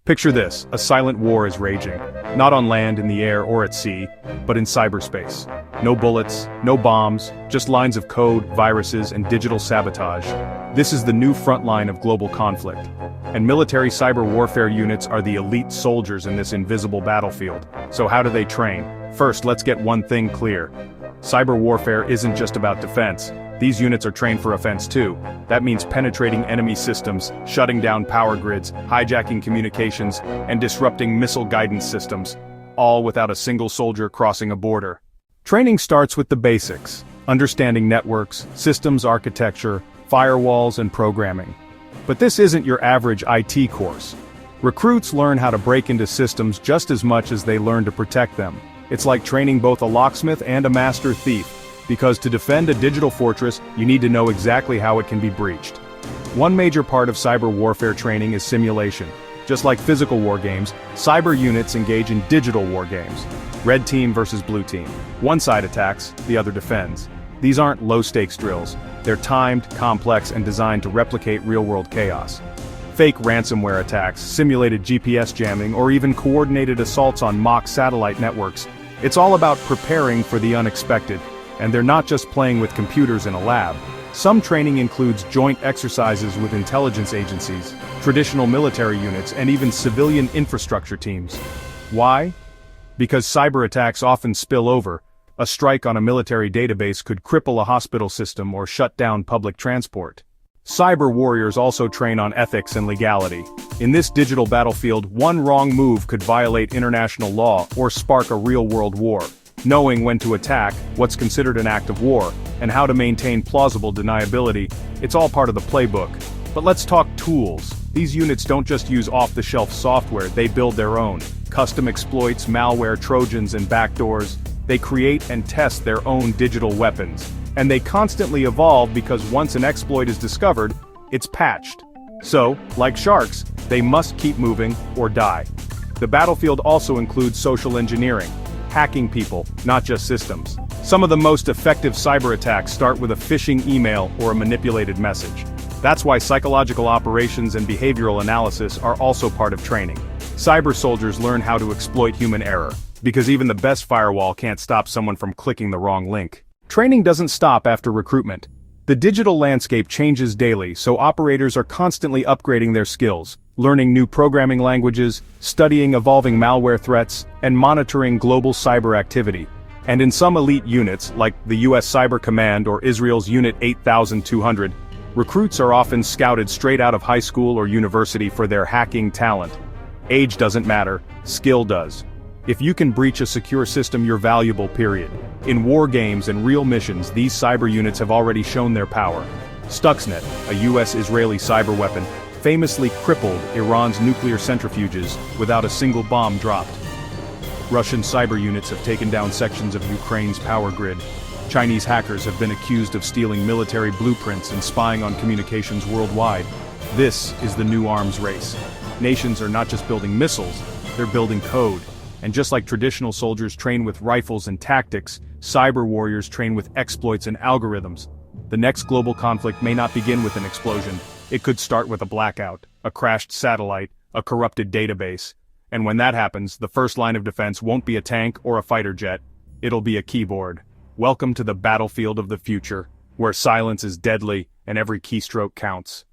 Picture this, a silent war is raging, not on land, in the air, or at sea, but in cyberspace. No bullets, no bombs, just lines of code, viruses, and digital sabotage. This is the new front line of global conflict. And military cyber warfare units are the elite soldiers in this invisible battlefield. So how do they train? First, let's get one thing clear. Cyber warfare isn't just about defense. These units are trained for offense too. That means penetrating enemy systems, shutting down power grids, hijacking communications, and disrupting missile guidance systems, all without a single soldier crossing a border. Training starts with the basics, understanding networks, systems architecture, firewalls, and programming. But this isn't your average IT course. Recruits learn how to break into systems just as much as they learn to protect them. It's like training both a locksmith and a master thief. Because to defend a digital fortress, you need to know exactly how it can be breached. One major part of cyber warfare training is simulation. Just like physical war games, cyber units engage in digital war games. Red team versus blue team. One side attacks, the other defends. These aren't low-stakes drills. They're timed, complex, and designed to replicate real-world chaos. Fake ransomware attacks, simulated GPS jamming, or even coordinated assaults on mock satellite networks. It's all about preparing for the unexpected. And they're not just playing with computers in a lab. Some training includes joint exercises with intelligence agencies, traditional military units, and even civilian infrastructure teams. Why? Because cyber attacks often spill over. A strike on a military database could cripple a hospital system or shut down public transport. Cyber warriors also train on ethics and legality. In this digital battlefield, one wrong move could violate international law or spark a real-world war. Knowing when to attack, what's considered an act of war, and how to maintain plausible deniability, it's all part of the playbook. But let's talk tools. These units don't just use off-the-shelf software, they build their own. Custom exploits, malware, trojans, and backdoors. They create and test their own digital weapons. And they constantly evolve because once an exploit is discovered, it's patched. So, like sharks, they must keep moving or die. The battlefield also includes social engineering. Hacking people, not just systems. Some of the most effective cyber attacks start with a phishing email or a manipulated message. That's why psychological operations and behavioral analysis are also part of training. Cyber soldiers learn how to exploit human error, because even the best firewall can't stop someone from clicking the wrong link. Training doesn't stop after recruitment. The digital landscape changes daily, so operators are constantly upgrading their skills, learning new programming languages, studying evolving malware threats, and monitoring global cyber activity. And in some elite units, like the US Cyber Command or Israel's Unit 8200, recruits are often scouted straight out of high school or university for their hacking talent. Age doesn't matter, skill does. If you can breach a secure system, you're valuable, period. In war games and real missions, these cyber units have already shown their power. Stuxnet, a US-Israeli cyber weapon, famously crippled Iran's nuclear centrifuges without a single bomb dropped. Russian cyber units have taken down sections of Ukraine's power grid. Chinese hackers have been accused of stealing military blueprints and spying on communications worldwide. This is the new arms race. Nations are not just building missiles, they're building code. And just like traditional soldiers train with rifles and tactics, cyber warriors train with exploits and algorithms. The next global conflict may not begin with an explosion. It could start with a blackout, a crashed satellite, a corrupted database. And when that happens, the first line of defense won't be a tank or a fighter jet. It'll be a keyboard. Welcome to the battlefield of the future, where silence is deadly and every keystroke counts.